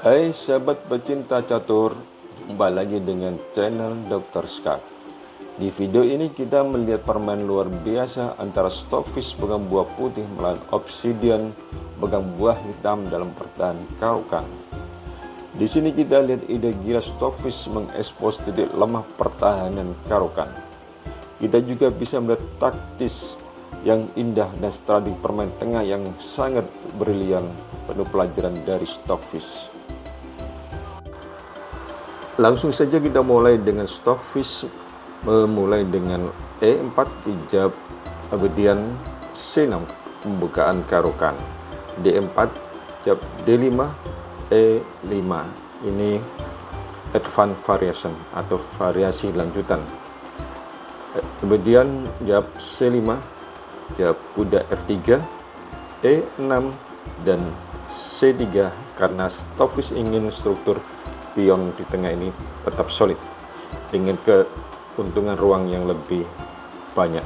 Hai sahabat pecinta catur, kembali lagi dengan channel Dr. Skak. Di video ini kita melihat permainan luar biasa antara Stockfish pegang buah putih melawan Obsidian pegang buah hitam dalam pertahanan Karokan. Di sini kita lihat ide gila Stockfish mengekspos titik lemah pertahanan Karokan. Kita juga bisa melihat taktis yang indah dan strategi permain tengah yang sangat brilian, penuh pelajaran dari Stockfish. Langsung saja kita mulai dengan Stockfish memulai dengan E4 dijawab, kemudian C6 pembukaan Karokan, D4 jawab D5, E5 ini advance variation atau variasi lanjutan. Kemudian jawab C5 jawab kuda F3, E6 dan C3 karena Stockfish ingin struktur pion di tengah ini tetap solid dengan keuntungan ruang yang lebih banyak.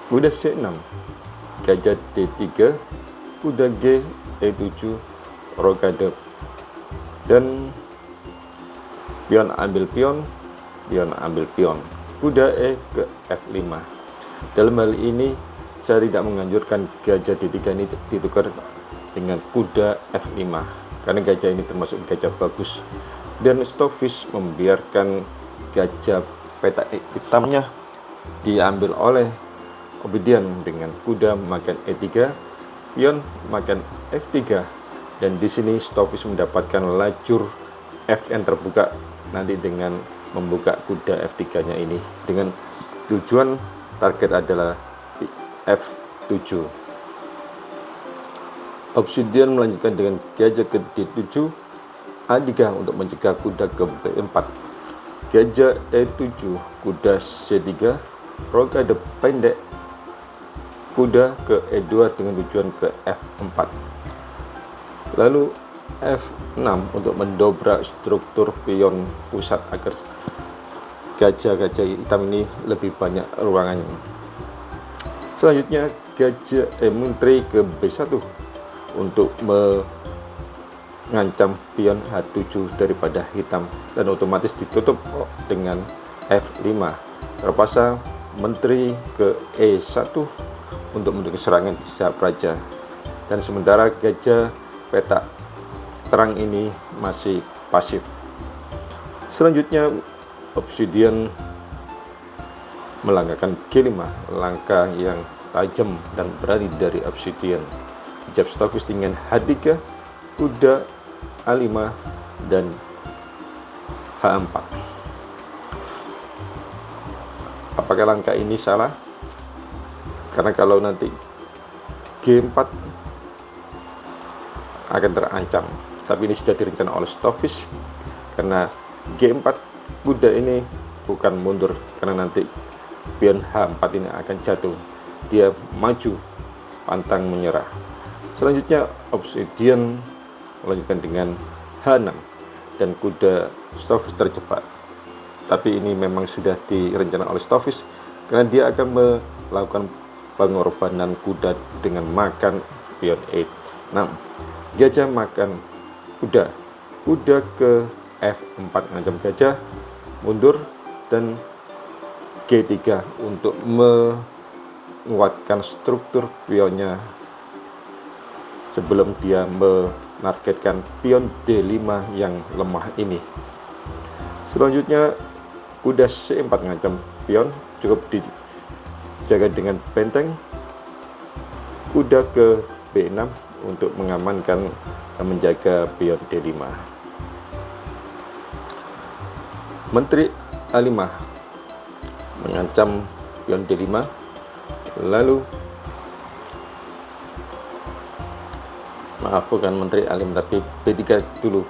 Kuda C6 gajah D3, kuda G E7 rokade dan pion ambil pion, pion ambil pion, kuda E ke F5. Dalam hal ini saya tidak menganjurkan gajah D3 ini ditukar dengan kuda F5 karena gajah ini termasuk gajah bagus, dan Stockfish membiarkan gajah petak hitamnya diambil oleh Obsidian dengan kuda makan E3, pion makan F3, dan di sini Stockfish mendapatkan lajur F yang terbuka nanti dengan membuka kuda F3-nya ini dengan tujuan target adalah F7. Obsidian melanjutkan dengan gajah ke D7, A3 untuk mencegah kuda ke B4, gajah E7, kuda C3, rokade pendek, kuda ke E2 dengan tujuan ke F4. Lalu F6 untuk mendobrak struktur pion pusat agar gajah-gajah hitam ini lebih banyak ruangannya. Selanjutnya gajah menteri ke B1 untuk mengancam pion H7 daripada hitam dan otomatis ditutup dengan F5. Terpaksa menteri ke E1 untuk mendukung serangan di sayap raja, dan sementara gajah petak terang ini masih pasif. Selanjutnya Obsidian melangkahkan G5, langkah yang tajam dan berani dari Obsidian. Jab Stockfish dengan H3, kuda A5 dan H4. Apakah langkah ini salah? Karena kalau nanti G4 akan terancam, tapi ini sudah direncanakan oleh Stockfish karena G4 kuda ini bukan mundur karena nanti pion H4 ini akan jatuh, dia maju pantang menyerah. Selanjutnya Obsidian melanjutkan dengan H6 dan kuda Stockfish terjebak, tapi ini memang sudah direncanakan oleh Stockfish karena dia akan melakukan pengorbanan kuda dengan makan pion E6. Gajah makan kuda, kuda ke F4 mengancam gajah mundur, dan G3 untuk menguatkan struktur pionnya sebelum dia menargetkan pion D5 yang lemah ini. Selanjutnya kuda C4 mengancam pion, cukup dijaga dengan benteng, kuda ke B6 untuk mengamankan dan menjaga pion D5. Menteri A5 mengancam pion D5, lalu bukan menteri A5 tapi B3 dulu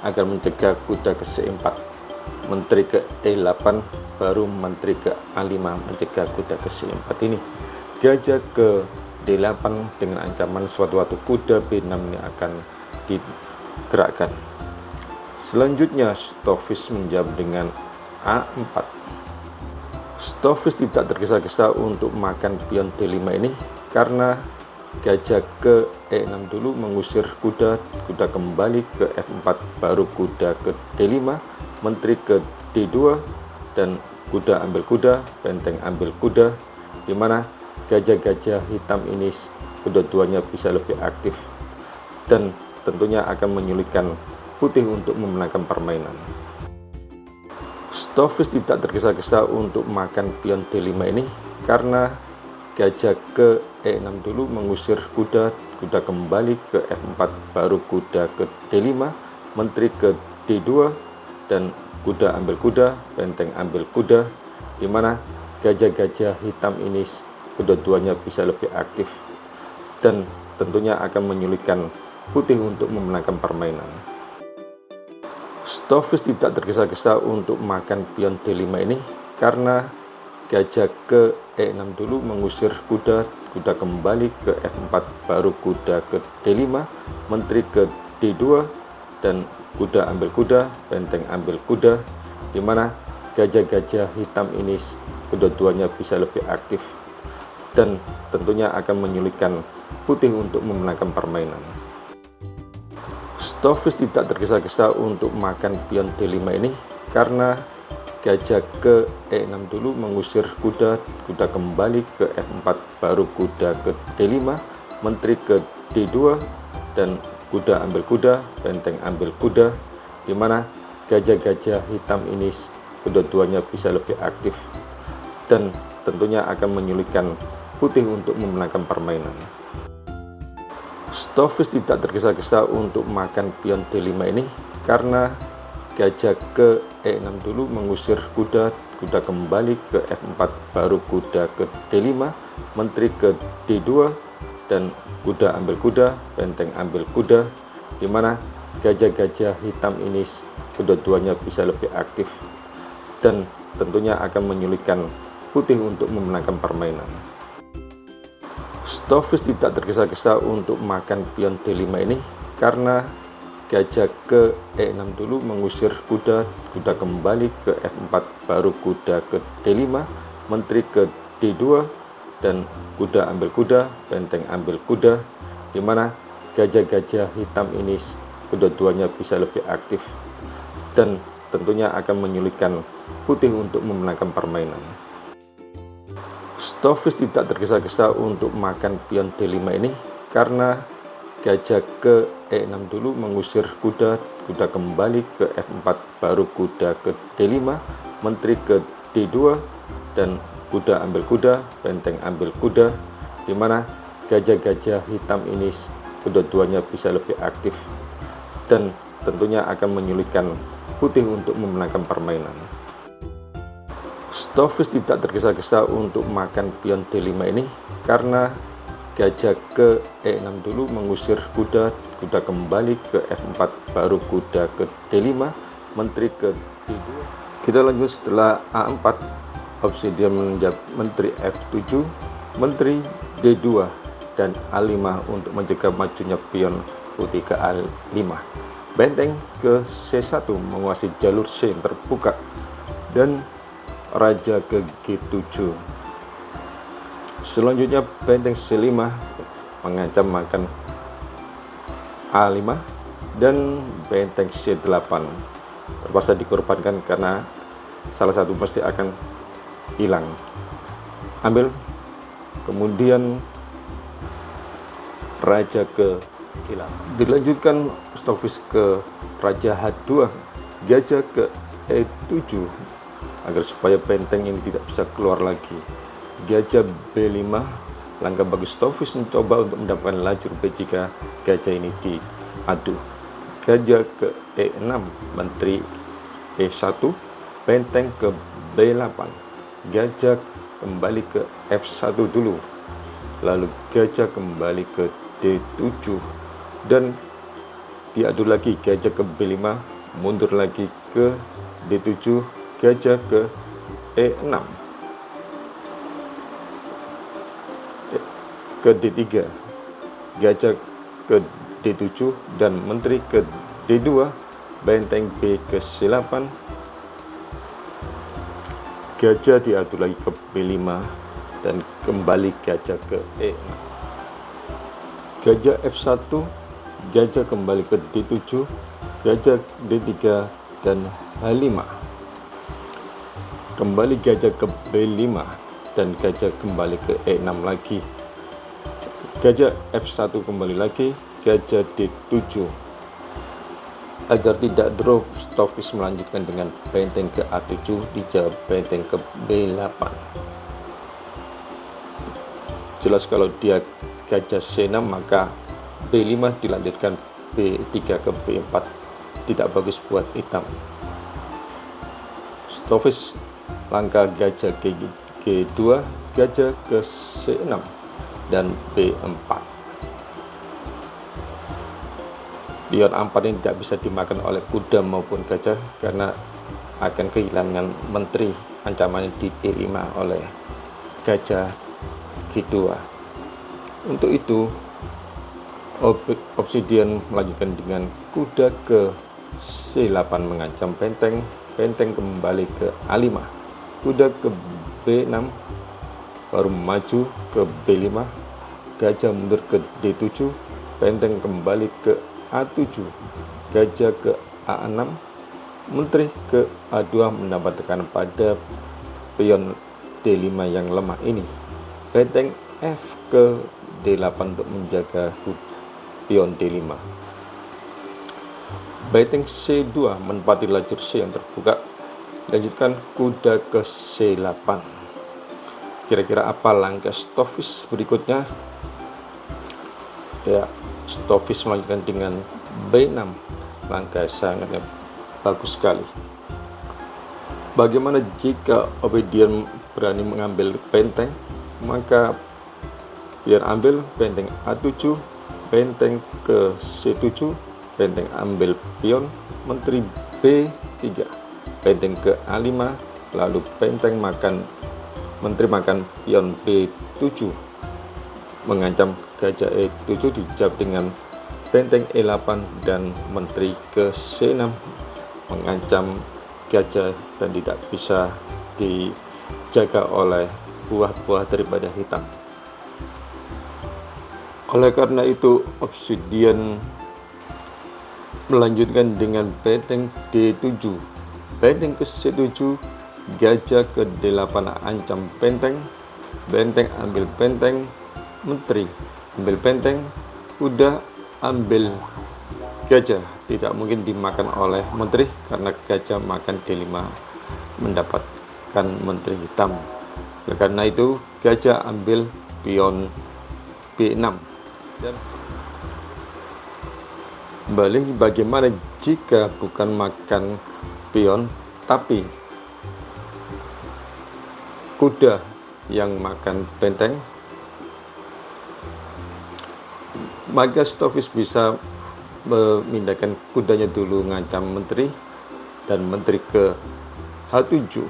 agar mencegah kuda ke C4, menteri ke E8 baru menteri ke A5 mencegah kuda ke C4 ini. Gajah ke D8 dengan ancaman suatu waktu kuda B6 ini akan digerakkan. Selanjutnya Stockfish menjawab dengan A4. Stockfish tidak tergesa-gesa untuk makan pion D5 ini karena gajah ke E6 dulu mengusir kuda, kuda kembali ke F4, baru kuda ke D5, menteri ke D2, dan kuda ambil kuda, benteng ambil kuda, di mana gajah-gajah hitam ini kedua-duanya bisa lebih aktif dan tentunya akan menyulitkan putih untuk memenangkan permainan. Stoffis tidak tergesa-gesa untuk makan pion D5 ini karena gajah ke E6 dulu mengusir kuda, kuda kembali ke F4, baru kuda ke D5, menteri ke D2, dan kuda ambil kuda, benteng ambil kuda, di mana gajah-gajah hitam ini kedua-duanya bisa lebih aktif dan tentunya akan menyulitkan putih untuk memenangkan permainan. Stoffis tidak tergesa-gesa untuk makan pion D5 ini karena gajah ke E6 dulu mengusir kuda, kuda kembali ke F4, baru kuda ke D5, menteri ke D2, dan kuda ambil kuda, benteng ambil kuda, di mana gajah-gajah hitam ini kedua-duanya bisa lebih aktif dan tentunya akan menyulitkan putih untuk memenangkan permainan. Stoffis tidak tergesa-gesa untuk makan pion D5 ini karena gajah ke E6 dulu mengusir kuda, kuda kembali ke F4, baru kuda ke D5, menteri ke D2, dan kuda ambil kuda, benteng ambil kuda, di mana gajah-gajah hitam ini kedua-duanya bisa lebih aktif dan tentunya akan menyulitkan putih untuk memenangkan permainan. Stoffis tidak tergesa-gesa untuk makan pion D5 ini karena gajah ke E6 dulu mengusir kuda, kuda kembali ke F4, baru kuda ke D5, menteri ke D2, dan kuda ambil kuda, benteng ambil kuda, di mana gajah-gajah hitam ini kedua-duanya bisa lebih aktif dan tentunya akan menyulitkan putih untuk memenangkan permainan. Stoffis tidak tergesa-gesa untuk makan pion D5 ini karena gajah ke E6 dulu mengusir kuda, kuda kembali ke F4, baru kuda ke D5, menteri ke D2, dan kuda ambil kuda, benteng ambil kuda, di mana gajah-gajah hitam ini kedua-duanya bisa lebih aktif dan tentunya akan menyulitkan putih untuk memenangkan permainan. Stoffis tidak tergesa-gesa untuk makan pion D5 ini karena gajah ke E6 dulu mengusir kuda, kuda kembali ke F4, baru kuda ke D5, menteri ke D2, dan kuda ambil kuda, benteng ambil kuda, di mana gajah-gajah hitam ini kedua-duanya bisa lebih aktif dan tentunya akan menyulitkan putih untuk memenangkan permainan. Stoffis tidak tergesa-gesa untuk makan pion D5 ini karena gajah ke E6 dulu mengusir kuda, kuda kembali ke F4, baru kuda ke D5, menteri ke D2. Kita lanjut setelah A4, obsidian menjawab menteri F7, menteri D2, dan A5 untuk mencegah majunya pion putih ke A5. Benteng ke C1 menguasai jalur C yang terbuka, dan raja ke G7. Selanjutnya benteng C5 mengancam makan A5 dan benteng C8 terpaksa dikorbankan karena salah satu pasti akan hilang. Ambil, kemudian raja ke G8. Dilanjutkan Stoffis ke raja H2, gajah ke E7 agar supaya benteng ini tidak bisa keluar lagi. Gajah B5, langkah bagi Stoffis mencoba untuk mendapatkan lajur B jika gajah ini diadu. Gajah ke E6, menteri E1, benteng ke B8, gajah kembali ke F1 dulu, lalu gajah kembali ke D7 dan diadu lagi. Gajah ke B5, mundur lagi ke D7, gajah ke E6, ke D3, gajah ke D7 dan menteri ke D2, benteng B ke C8, gajah diadu lagi ke B5 dan kembali gajah ke E6. gajah F1, gajah kembali ke D7, gajah D3 dan H5. Kembali gajah ke B5 dan gajah kembali ke E6 lagi. Gajah F1 kembali lagi, gajah D7. Agar tidak drop, Stoffis melanjutkan dengan benteng ke A7, dijawab benteng ke B8. Jelas kalau dia gajah C6 maka B5 dilanjutkan B3 ke B4. Tidak bagus buat hitam. Stoffis langkah gajah G2, gajah ke C6 dan B4. Pion A4 ini tidak bisa dimakan oleh kuda maupun gajah karena akan kehilangan menteri. Ancamannya di D5 oleh gajah G2. Untuk itu Obsidian melanjutkan dengan kuda ke C8 mengancam benteng, benteng kembali ke A5, kuda ke B6 baru maju ke B5, gajah mundur ke D7, benteng kembali ke A7, gajah ke A6, menteri ke A2 mendapat tekanan pada pion D5 yang lemah ini. Benteng F ke D8 untuk menjaga pion D5. Benteng C2 menempati lajur C yang terbuka. Lanjutkan kuda ke C8. Kira-kira apa langkah Stoffis berikutnya? Ya, Stoffis melanjutkan dengan B6. Langkah sangat bagus sekali. Bagaimana jika Obsidian berani mengambil benteng? Maka pion ambil benteng A7, benteng ke C7, benteng ambil pion, menteri B3, benteng ke A5, lalu benteng makan, menteri makan pion B7, mengancam gajah E7, dijawab dengan benteng E8 dan menteri ke C6, mengancam gajah dan tidak bisa dijaga oleh buah-buah daripada hitam. Oleh karena itu Obsidian melanjutkan dengan benteng D7, benteng ke C7, gajah ke D8 ancam benteng, benteng ambil benteng, menteri ambil benteng, kuda ambil gajah. Tidak mungkin dimakan oleh menteri karena gajah makan D5 mendapatkan menteri hitam. Oleh karena itu gajah ambil pion B6. Dan kembali, bagaimana jika bukan makan pion tapi kuda yang makan benteng? Maka Stoffis bisa memindahkan kudanya dulu ngancam menteri dan menteri ke H7,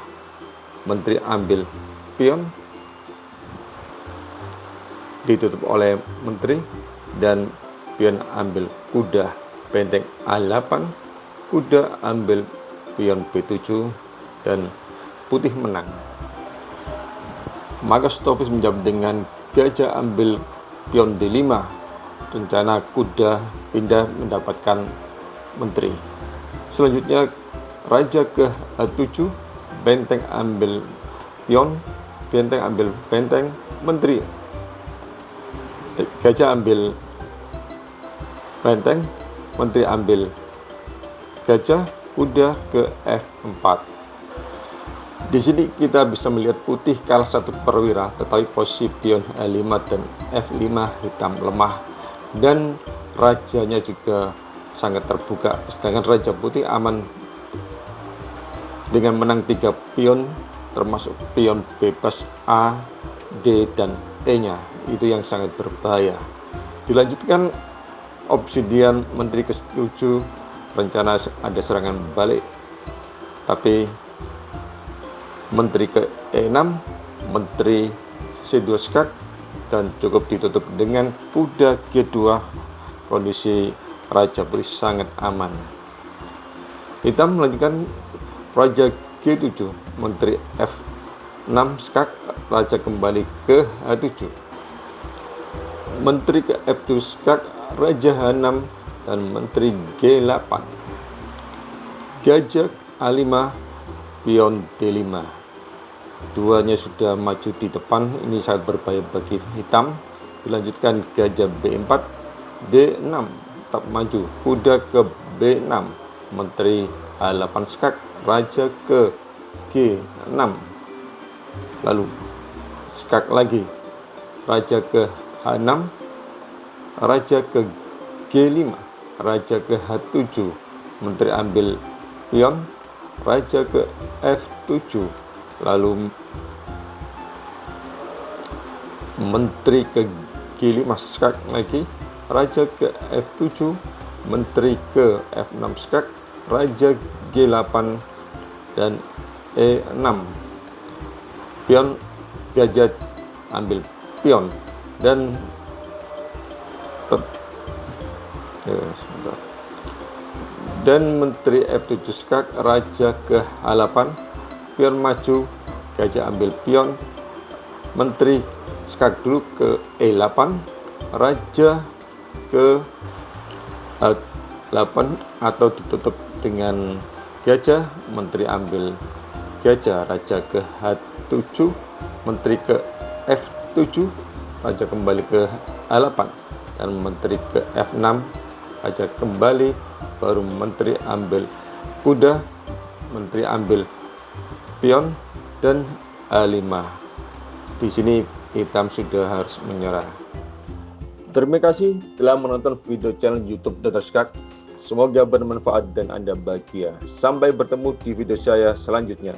menteri ambil pion ditutup oleh menteri dan pion ambil kuda, benteng A8, kuda ambil pion B7 dan putih menang. Maka Stoffis menjawab dengan gajah ambil pion D5, rencana kuda pindah mendapatkan menteri. Selanjutnya raja ke H7, benteng ambil pion, benteng ambil benteng, menteri gajah ambil benteng, menteri ambil gajah, kuda ke F4. Di sini kita bisa melihat putih kalah satu perwira, tetapi posisi pion H5 dan F5 hitam lemah dan rajanya juga sangat terbuka, sedangkan raja putih aman dengan menang 3 pion termasuk pion bebas A, D dan E-nya. Itu yang sangat berbahaya. Dilanjutkan Obsidian menteri ke-7, rencana ada serangan balik, tapi menteri ke E6, menteri C2 skak dan cukup ditutup dengan kuda G2. Kondisi raja putih sangat aman. Hitam melanjutkan raja G7, menteri F6 skak, raja kembali ke H7. Menteri ke F2 skak Raja H6 dan Menteri G8. Gajah A5, pion D5. Duanya sudah maju di depan, ini sangat berbahaya bagi hitam. Dilanjutkan gajah B4, D6 tetap maju, kuda ke B6, Menteri H8 skak, Raja ke G6, lalu skak lagi, Raja ke H6, Raja ke G5, Raja ke H7, Menteri ambil pion, Raja ke F7, lalu Menteri ke G5 skak lagi, Raja ke F7, Menteri ke F6 skak, Raja G8 dan E6. Pion, gajah ambil pion dan Menteri F7 skak, Raja ke H8, pion maju, gajah ambil pion, Menteri skak dulu ke E8, Raja ke H8 atau ditutup dengan gajah, Menteri ambil gajah, Raja ke H7, Menteri ke F7, Raja kembali ke H8 dan Menteri ke F6, Raja kembali, baru Menteri ambil kuda, Menteri ambil pion dan A5. Di sini hitam sudah harus menyerah. Terima kasih telah menonton video channel YouTube Dr. Skak. Semoga bermanfaat dan Anda bahagia. Sampai bertemu di video saya selanjutnya.